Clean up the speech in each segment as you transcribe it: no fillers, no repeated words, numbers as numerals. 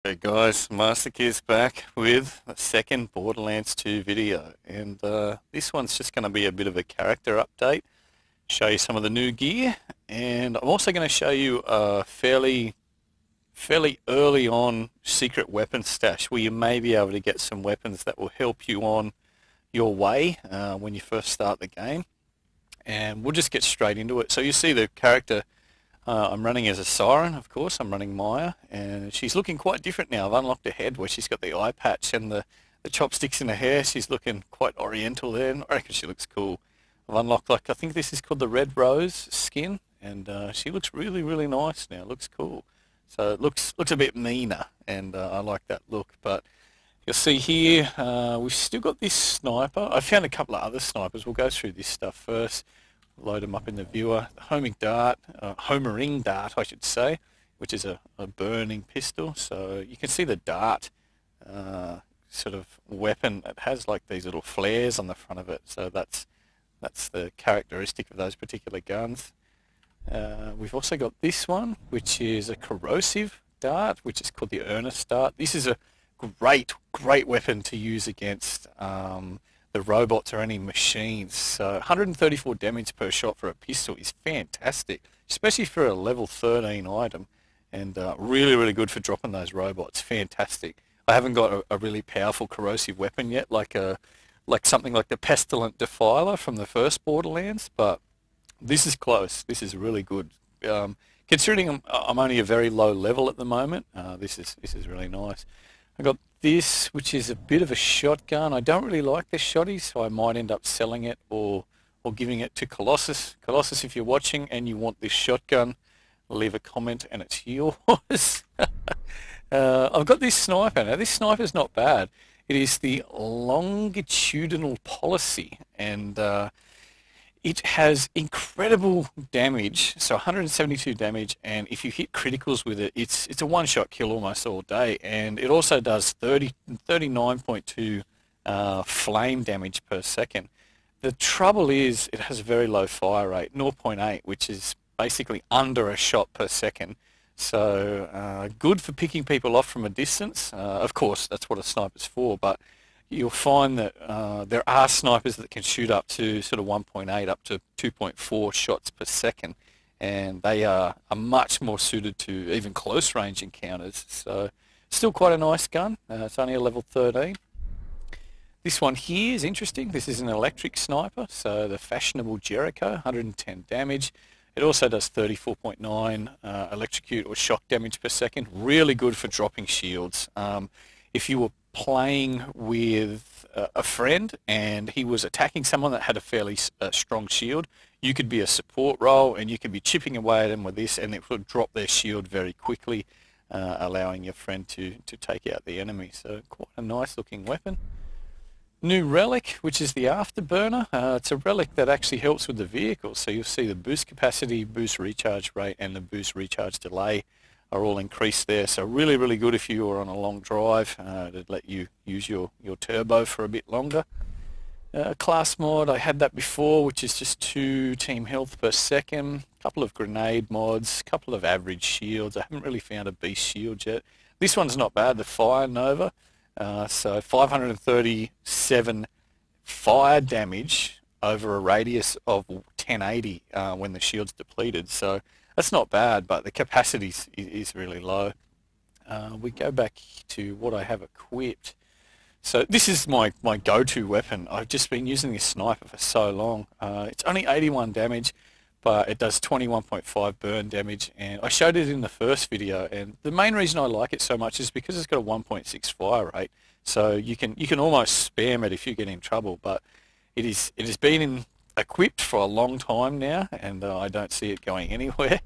Hey guys, MasterKid's back with a second Borderlands 2 video, and this one's just going to be a bit of a character update, show you some of the new gear, and I'm also going to show you a fairly early on secret weapon stash where you may be able to get some weapons that will help you on your way when you first start the game. And we'll just get straight into it. So you see the character I'm running as a Siren, of course. I'm running Maya, and she's looking quite different now. I've unlocked her head where she's got the eye patch and the chopsticks in her hair. She's looking quite oriental there, and I reckon she looks cool. I've unlocked, like, I think this is called the Red Rose skin, and she looks really, really nice now. Looks cool. So it looks a bit meaner, and I like that look. But you'll see here, we've still got this sniper. I found a couple of other snipers. We'll go through this stuff first. Load them up in the viewer. The homering dart, I should say, which is a burning pistol. So you can see the dart sort of weapon. It has like these little flares on the front of it. So that's the characteristic of those particular guns. We've also got this one, which is a corrosive dart, which is called the earnest dart. This is a great weapon to use against the robots or any machines. So 134 damage per shot for a pistol is fantastic, especially for a level 13 item, and really good for dropping those robots. Fantastic. I haven't got a really powerful corrosive weapon yet, like something like the Pestilent Defiler from the first Borderlands, but this is close. This is really good. Considering I'm only a very low level at the moment, this is really nice. I got this, which is a bit of a shotgun. I don't really like this shotty, so I might end up selling it or giving it to Colossus. Colossus, if you're watching and you want this shotgun, leave a comment and it's yours. I've got this sniper. Now, this sniper's not bad. It is the longitudinal policy, and it has incredible damage, so 172 damage, and if you hit criticals with it, it's a one-shot kill almost all day, and it also does 39.2 flame damage per second. The trouble is it has a very low fire rate, 0.8, which is basically under a shot per second. So good for picking people off from a distance. Of course, that's what a sniper's for, but you'll find that there are snipers that can shoot up to sort of 1.8 up to 2.4 shots per second, and they are much more suited to even close range encounters. So still quite a nice gun. It's only a level 13. This one here is interesting. This is an electric sniper, so the fashionable Jericho, 110 damage. It also does 34.9 electrocute or shock damage per second. Really good for dropping shields. If you were playing with a friend and he was attacking someone that had a fairly strong shield, you could be a support role and you could be chipping away at them with this, and it would drop their shield very quickly, allowing your friend to take out the enemy. So quite a nice looking weapon. New relic, which is the Afterburner. It's a relic that actually helps with the vehicle. So you'll see the boost capacity, boost recharge rate, and the boost recharge delay are all increased there. So really good if you are on a long drive, to let you use your turbo for a bit longer. Class mod, I had that before, which is just 2 team health per second. Couple of grenade mods, couple of average shields. I haven't really found a beast shield yet. This one's not bad, the Fire Nova. So 537 fire damage over a radius of 1080 when the shield's depleted. So that's not bad, but the capacity is really low. We go back to what I have equipped. So this is my go-to weapon. I've just been using this sniper for so long. It's only 81 damage, but it does 21.5 burn damage, and I showed it in the first video, and the main reason I like it so much is because it's got a 1.6 fire rate, so you can almost spam it if you get in trouble, but it has been equipped for a long time now, and I don't see it going anywhere.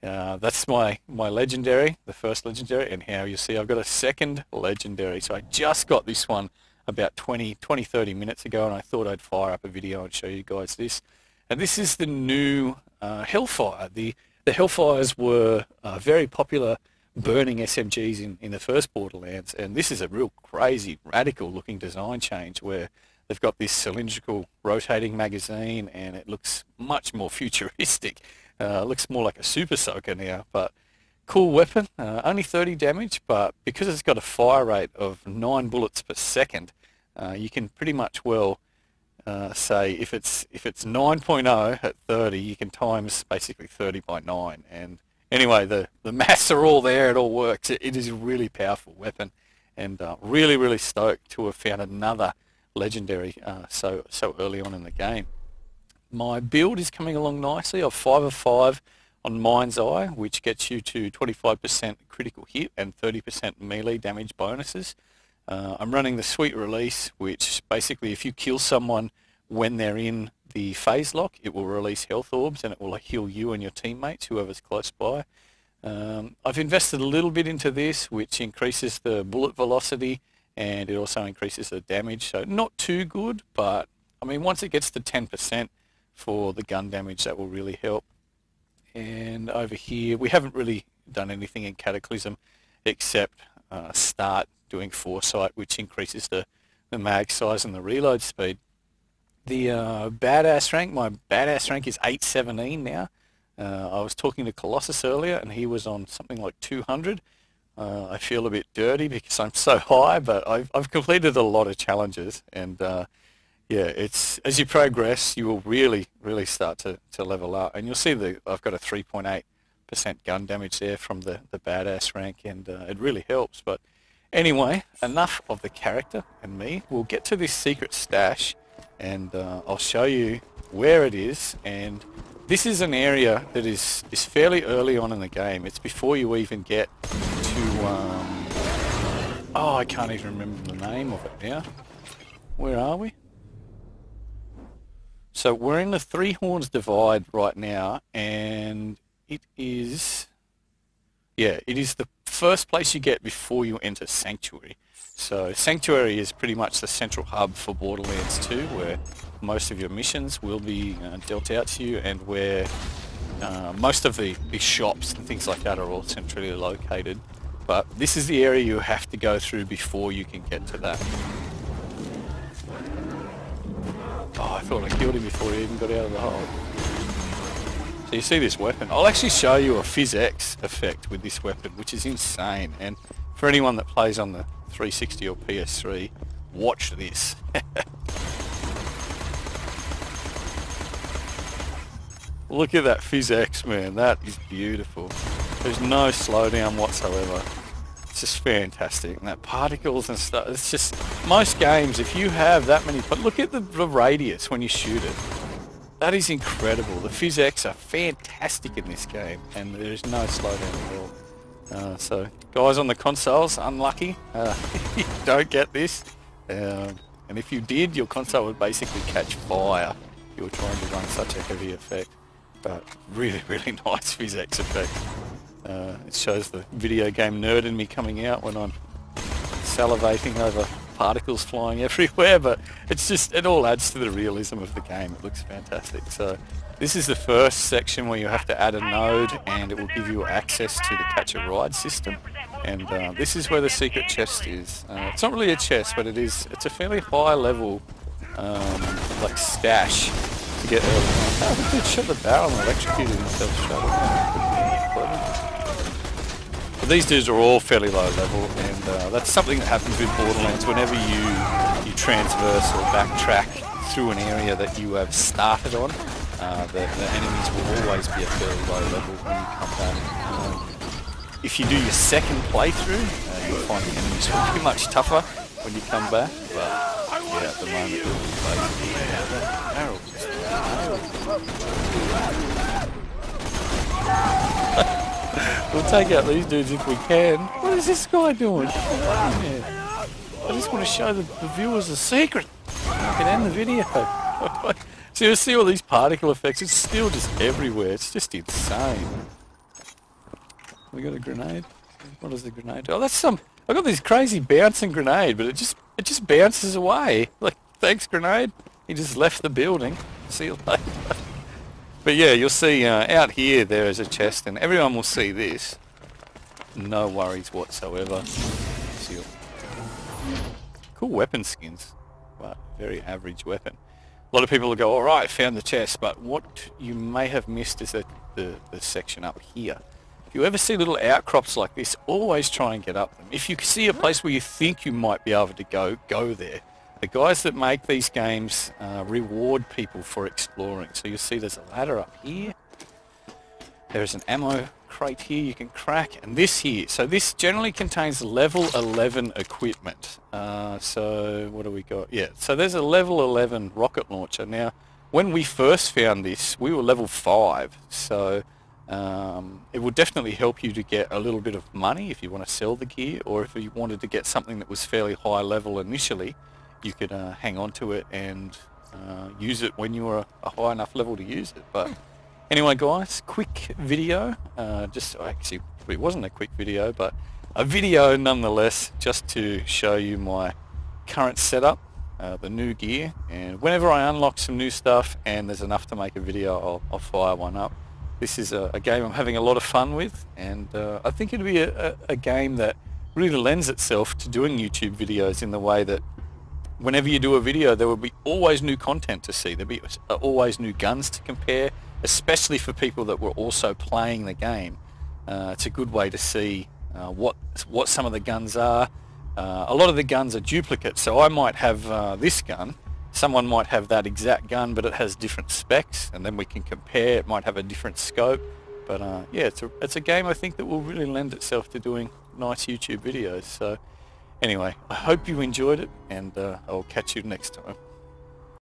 That's my legendary, the first legendary, and how you see I've got a second legendary. So I just got this one about 30 minutes ago, and I thought I'd fire up a video and show you guys this. And this is the new Hellfire. The Hellfires were very popular burning SMGs in the first Borderlands, and this is a real crazy, radical looking design change where they've got this cylindrical rotating magazine, and it looks much more futuristic. It looks more like a Super Soaker now, but Cool weapon, only 30 damage, but because it's got a fire rate of 9 bullets per second, you can pretty much say if it's 9.0 at 30, you can times basically 30 by 9. And anyway, the maths are all there, it all works. It is a really powerful weapon, and really stoked to have found another legendary so early on in the game. My build is coming along nicely. I've 5 of 5 on Mind's Eye, which gets you to 25% critical hit and 30% melee damage bonuses. I'm running the Sweet Release, which basically if you kill someone when they're in the phase lock, it will release health orbs and it will heal you and your teammates, whoever's close by. I've invested a little bit into this, which increases the bullet velocity and it also increases the damage. So not too good, but I mean, once it gets to 10% for the gun damage, that will really help. And over here, we haven't really done anything in Cataclysm except start doing Foresight, which increases the mag size and the reload speed. The badass rank, my badass rank is 817 now. I was talking to Colossus earlier and he was on something like 200. I feel a bit dirty because I'm so high, but I've completed a lot of challenges, and yeah, it's as you progress, you will really start to level up, and you'll see that I've got a 3.8% gun damage there from the badass rank, and it really helps. But anyway, enough of the character and me. We'll get to this secret stash, and I'll show you where it is. And this is an area that is fairly early on in the game. It's before you even get to oh, I can't even remember the name of it now. Where are we? So we're in the Three Horns Divide right now, and it is, yeah, it is the first place you get before you enter Sanctuary. So Sanctuary is pretty much the central hub for Borderlands 2, where most of your missions will be dealt out to you, and where most of the shops and things like that are all centrally located. But this is the area you have to go through before you can get to that. Oh, I thought I killed him before he even got out of the hole. So you see this weapon. I'll actually show you a PhysX effect with this weapon, which is insane. And for anyone that plays on the 360 or PS3, watch this. Look at that PhysX, man. That is beautiful. There's no slowdown whatsoever. It's just fantastic. And that particles and stuff, it's just, most games, if you have that many, but look at the radius when you shoot it. That is incredible. The PhysX are fantastic in this game, and there's no slowdown at all. So, guys on the consoles, unlucky. You don't get this. And if you did, your console would basically catch fire. You were trying to run such a heavy effect. But really nice PhysX effect. It shows the video game nerd in me coming out when I'm salivating over particles flying everywhere, but it's just, it all adds to the realism of the game. It looks fantastic. So this is the first section where you have to add a node, and it will give you access to the catch a ride system. And this is where the secret chest is. It's not really a chest, but it's a fairly high level like stash to get early on. Oh, the dude shot the barrel and electrocuted himself straight away. But these dudes are all fairly low level, and that's something that happens with Borderlands. Whenever you transverse or backtrack through an area that you have started on, the enemies will always be at fairly low level when you come back. If you do your second playthrough, you'll find the enemies will be much tougher when you come back. But yeah, at the moment, that barrel just we'll take out these dudes if we can. What is this guy doing? I just want to show the viewers a secret. I can end the video. So you see all these particle effects. It's still just everywhere. It's just insane. We got a grenade. What is the grenade? Oh, that's some. I got this crazy bouncing grenade, but it just bounces away. Like, thanks, grenade. He just left the building. See you later. But yeah, you'll see out here there is a chest, and everyone will see this. No worries whatsoever. Cool weapon skins, but very average weapon. A lot of people will go, alright, found the chest, but what you may have missed is the section up here. If you ever see little outcrops like this, always try and get up them. If you see a place where you think you might be able to go there. The guys that make these games reward people for exploring. So you'll see there's a ladder up here. There's an ammo crate here you can crack, and this here. So this generally contains level 11 equipment. So what do we got? Yeah, so there's a level 11 rocket launcher. Now, when we first found this, we were level 5. So it would definitely help you to get a little bit of money if you want to sell the gear, or if you wanted to get something that was fairly high level initially, you could hang on to it and use it when you were a high enough level to use it. But anyway, guys, quick video. Actually, it wasn't a quick video, but a video nonetheless, just to show you my current setup, the new gear. And whenever I unlock some new stuff and there's enough to make a video, I'll fire one up. This is a game I'm having a lot of fun with, and I think it'll be a game that really lends itself to doing YouTube videos in the way that whenever you do a video, there will be always new content to see. There'll be always new guns to compare, especially for people that were also playing the game. It's a good way to see what some of the guns are. A lot of the guns are duplicates, so I might have this gun. Someone might have that exact gun, but it has different specs, and then we can compare. It might have a different scope. But yeah, it's a game I think that will really lend itself to doing nice YouTube videos. So anyway, I hope you enjoyed it, and I'll catch you next time.